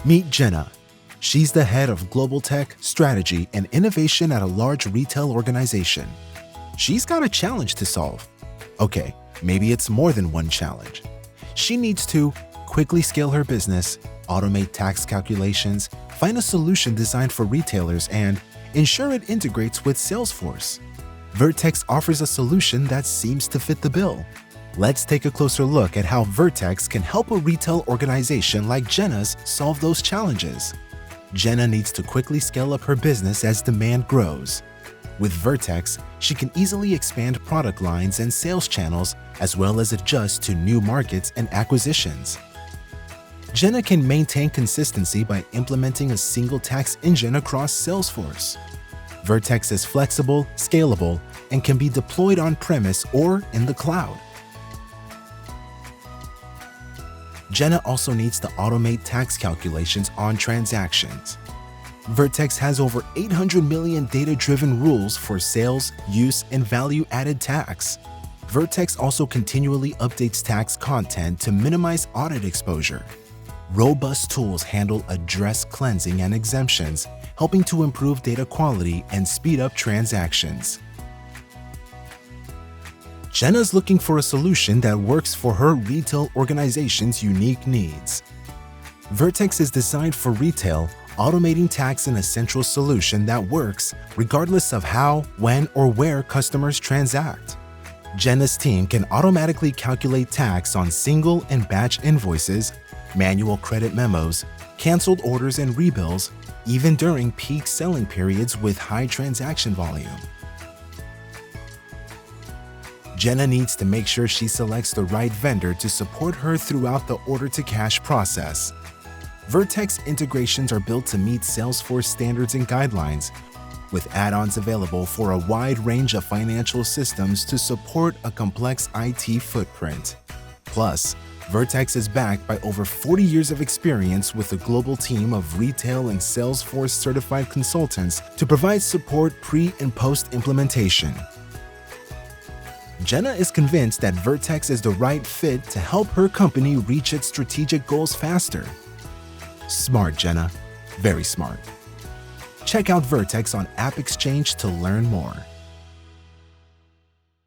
Meet Jenna. She's the head of global tech, strategy, and innovation at a large retail organization. She's got a challenge to solve. Okay, maybe it's more than one challenge. She needs to quickly scale her business, automate tax calculations, find a solution designed for retailers, and ensure it integrates with Salesforce. Vertex offers a solution that seems to fit the bill. Let's take a closer look at how Vertex can help a retail organization like Jenna's solve those challenges. Jenna needs to quickly scale up her business as demand grows. With Vertex, she can easily expand product lines and sales channels, as well as adjust to new markets and acquisitions. Jenna can maintain consistency by implementing a single tax engine across Salesforce. Vertex is flexible, scalable, and can be deployed on-premise or in the cloud. Jenna also needs to automate tax calculations on transactions. Vertex has over 800 million data-driven rules for sales, use, and value-added tax. Vertex also continually updates tax content to minimize audit exposure. Robust tools handle address cleansing and exemptions, helping to improve data quality and speed up transactions. Jenna's looking for a solution that works for her retail organization's unique needs. Vertex is designed for retail, automating tax in a central solution that works regardless of how, when, or where customers transact. Jenna's team can automatically calculate tax on single and batch invoices, manual credit memos, canceled orders and rebills, even during peak selling periods with high transaction volume. Jenna needs to make sure she selects the right vendor to support her throughout the order-to-cash process. Vertex integrations are built to meet Salesforce standards and guidelines, with add-ons available for a wide range of financial systems to support a complex IT footprint. Plus, Vertex is backed by over 40 years of experience with a global team of retail and Salesforce certified consultants to provide support pre- and post-implementation. Jenna is convinced that Vertex is the right fit to help her company reach its strategic goals faster. Smart, Jenna. Very smart. Check out Vertex on AppExchange to learn more.